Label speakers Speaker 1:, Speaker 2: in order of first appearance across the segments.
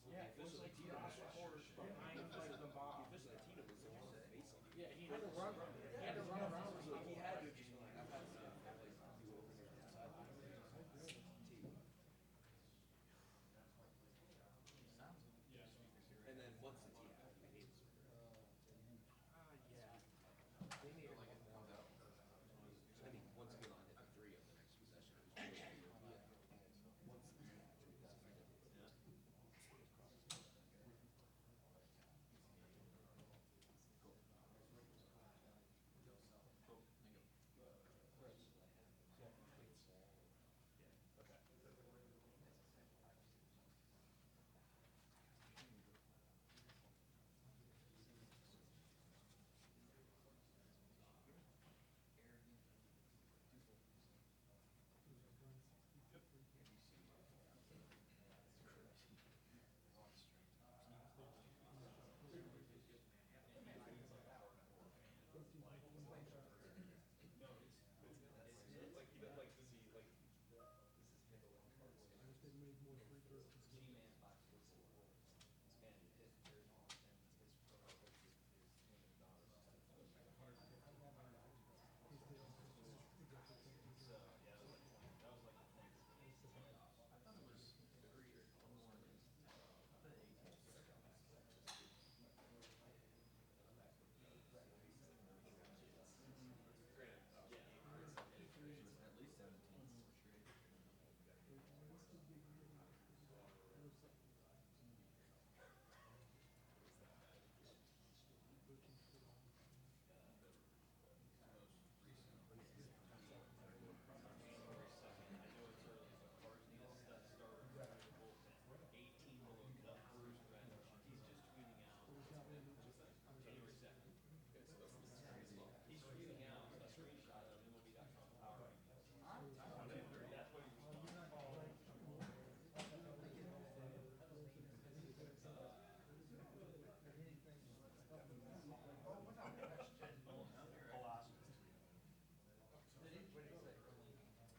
Speaker 1: Yeah, officially Tito was behind the ball. Officially Tito was facing. Yeah, he had to run. He had to run around. So he had to just like I've had to do over there on the sideline. And then what's the T half? I hate this. Yeah. They need to like it warmed up. I mean, once we get on hit three of the next possession, it was just once the T half. Yeah. Cool. Thank you. Okay. Like even like does he like this is handling cards? G-Man 544. And his protocol is so yeah, that was like the thing. I thought it was 30 or 21. Granted, yeah, it was at least 17 for sure. January 2nd. I know it's early, but Cardinals that starter for the bullpen, 18 below cut, Bruce Bench. He's just tweeting out January 2nd. He's tweeting out a screenshot of MLB.com power rankings. That's what he responded.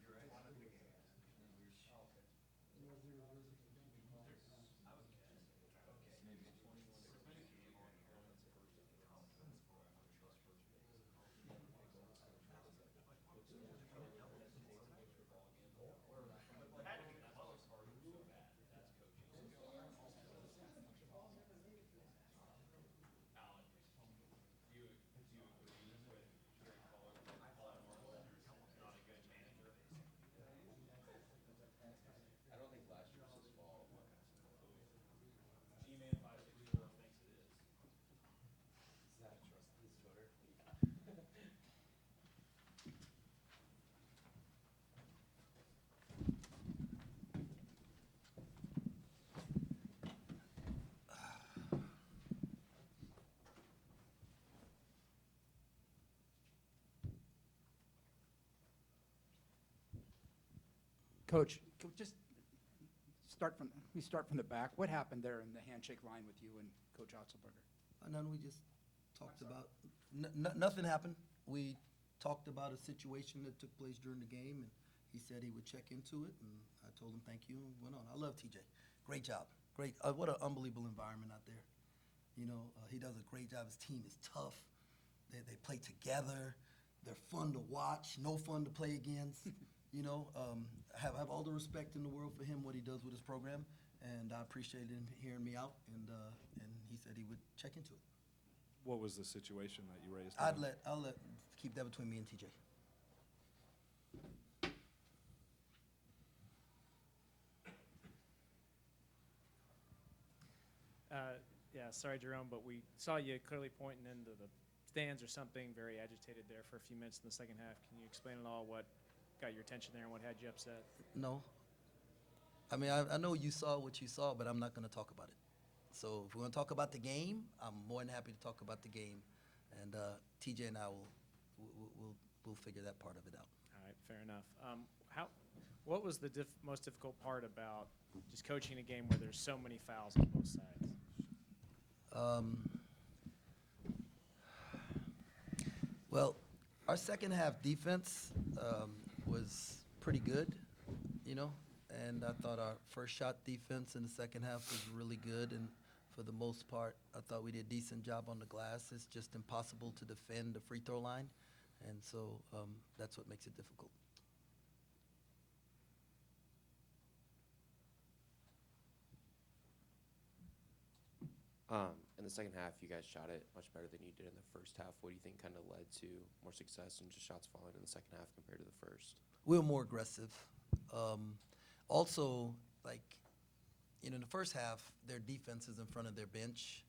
Speaker 1: You're right. I would guess. Maybe 21 to 28 on runs first at the confidence for trust first base. That's always hard so bad. That's coaching. Alan, do you agree with Jerry Collar? Colin Marble not a good manager. I don't think last year was his fault. G-Man 564 thinks it is. Is that a trust his Twitter?
Speaker 2: Coach, just start from the back. What happened there in the handshake line with you and Coach Otzelberger?
Speaker 3: None. We just talked about nothing happened. We talked about a situation that took place during the game, and he said he would check into it, and I told him thank you and went on. I love TJ. Great job. Great. What an unbelievable environment out there. You know, he does a great job. His team is tough. They play together. They're fun to watch. No fun to play against. You know, have all the respect in the world for him, what he does with his program, and I appreciated him hearing me out, and he said he would check into it.
Speaker 4: What was the situation that you raised?
Speaker 3: I'll let keep that between me and TJ.
Speaker 5: Yeah, sorry, Jerome, but we saw you clearly pointing into the stands or something, very agitated there for a few minutes in the second half. Can you explain at all what got your attention there and what had you upset?
Speaker 3: No. I mean, I know you saw what you saw, but I'm not going to talk about it. So if we're going to talk about the game, I'm more than happy to talk about the game, and TJ and I we'll figure that part of it out.
Speaker 5: All right, fair enough. What was the most difficult part about just coaching a game where there's so many fouls on both sides?
Speaker 3: Well, our second half defense was pretty good, you know. and I thought our first shot defense in the second half was really good, and for the most part, I thought we did a decent job on the glass. It's just impossible to defend the free throw line, and so that's what makes it difficult.
Speaker 6: In the second half, you guys shot it much better than you did in the first half. What do you think kind of led to more success and just shots falling in the second half compared to the first?
Speaker 3: We were more aggressive. Also, like, in the first half, their defense is in front of their bench,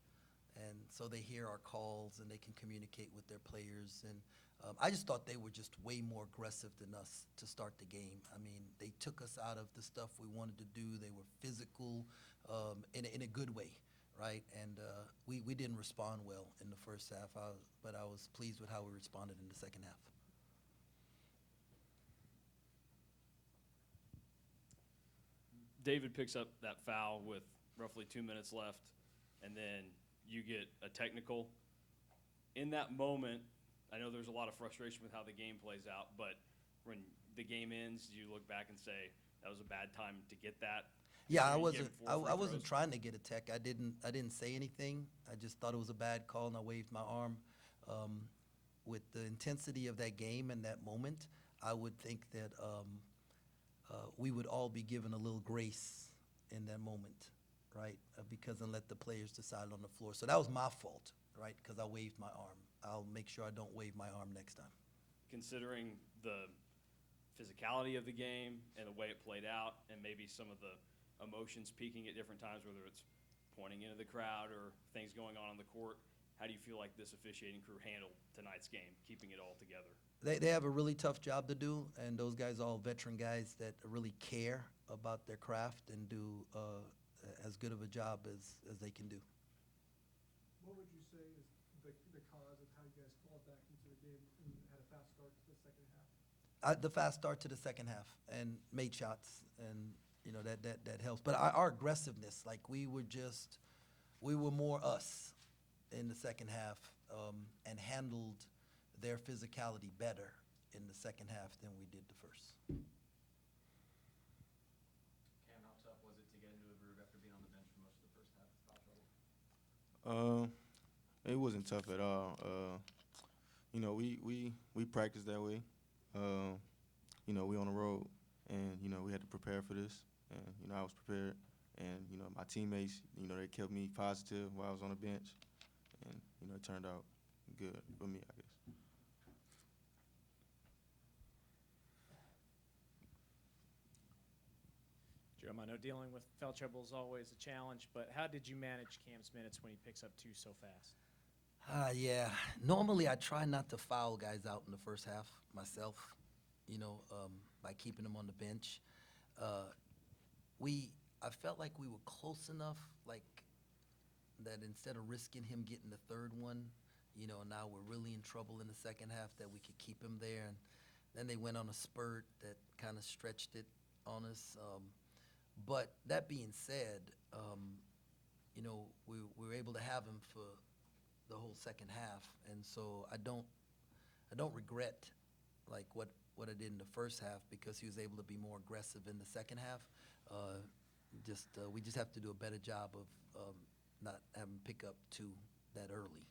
Speaker 3: and so they hear our calls and they can communicate with their players. And I just thought they were just way more aggressive than us to start the game. I mean, they took us out of the stuff we wanted to do. They were physical in a good way, right? And we didn't respond well in the first half, but I was pleased with how we responded in the second half.
Speaker 1: David picks up that foul with roughly 2 minutes left, and then you get a technical. In that moment, I know there's a lot of frustration with how the game plays out, but when the game ends, do you look back and say that was a bad time to get that?
Speaker 3: Yeah, I
Speaker 1: You
Speaker 3: wasn't.
Speaker 1: gave 4 free
Speaker 3: I wasn't
Speaker 1: throws.
Speaker 3: trying to get a tech. I didn't say anything. I just thought it was a bad call, and I waved my arm. With the intensity of that game and that moment, I would think that we would all be given a little grace in that moment, right? Because and let the players decide on the floor. So that was my fault, right? Because I waved my arm. I'll make sure I don't wave my arm next time.
Speaker 1: Considering the physicality of the game and the way it played out, and maybe some of the emotions peaking at different times, whether it's pointing into the crowd or things going on the court, how do you feel like this officiating crew handled tonight's game, keeping it all together?
Speaker 3: They have a really tough job to do, and those guys are all veteran guys that really care about their craft and do as good of a job as they can do.
Speaker 7: What would you say is the cause of how you guys clawed back into the game and had a fast start to the second half?
Speaker 3: The fast start to the second half and made shots, and that helps. But our aggressiveness, like we were more us in the second half, and handled their physicality better in the second half than we did the first.
Speaker 1: Cam, how tough was it to get into a groove after being on the bench for most of the first half with foul trouble?
Speaker 8: It wasn't tough at all. We practiced that way. We on the road, and we had to prepare for this, and I was prepared, and my teammates, they kept me positive while I was on the bench, and it turned out good for me, I guess.
Speaker 5: Jerome, I know dealing with foul trouble is always a challenge, but how did you manage Cam's minutes when he picks up 2 so fast?
Speaker 3: Yeah. Normally, I try not to foul guys out in the first half myself, by keeping them on the bench. I felt like we were close enough, like that instead of risking him getting the third one, now we're really in trouble in the second half, that we could keep him there. And then they went on a spurt that kind of stretched it on us. But that being said, we were able to have him for the whole second half, and so I don't regret like what I did in the first half, because he was able to be more aggressive in the second half. We just have to do a better job of not having him pick up 2 that early.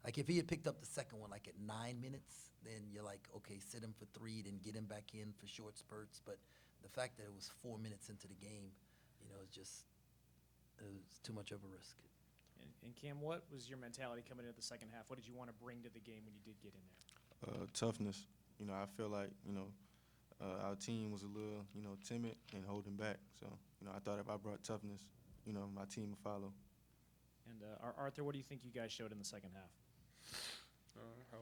Speaker 3: Like if he had picked up the second one like at 9 minutes, then you're like, okay, sit him for 3, then get him back in for short spurts. But the fact that it was 4 minutes into the game, it was too much of a risk.
Speaker 5: And Cam, what was your mentality coming into the second half? What did you want to bring to the game when you did get in there?
Speaker 8: Toughness. I feel like, our team was a little, timid and holding back. So, I thought if I brought toughness, my team would follow.
Speaker 5: And Arthur, what do you think you guys showed in the second half?
Speaker 9: I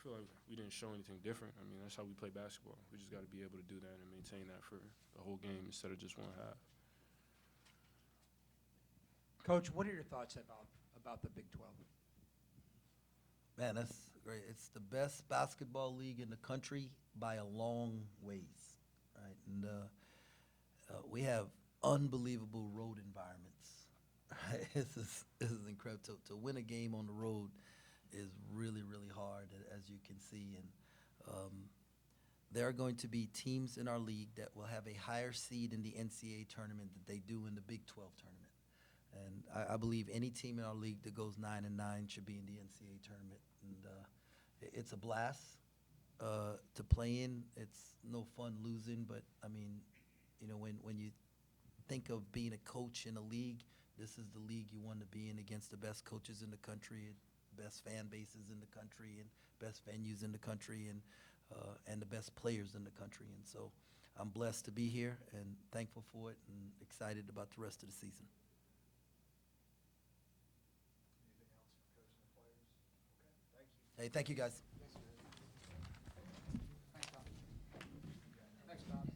Speaker 9: feel like we didn't show anything different. That's how we play basketball. We just got to be able to do that and maintain that for the whole game instead of just one half.
Speaker 2: Coach, what are your thoughts about the Big 12?
Speaker 3: Man, that's great. It's the best basketball league in the country by a long ways, right? And we have unbelievable road environments. Right? This is incredible. To win a game on the road is really, really hard, as you can see. And there are going to be teams in our league that will have a higher seed in the NCAA tournament than they do in the Big 12 tournament. And I believe any team in our league that goes 9-9 should be in the NCAA tournament. And it's a blast to play in. It's no fun losing, but I mean, you know, when you think of being a coach in a league, this is the league you want to be in, against the best coaches in the country, best fan bases in the country, and best venues in the country, and the best players in the country. And so I'm blessed to be here and thankful for it and excited about the rest of the season.
Speaker 7: Anything else for coach and the players? Okay, thank you.
Speaker 3: Hey, thank you, guys.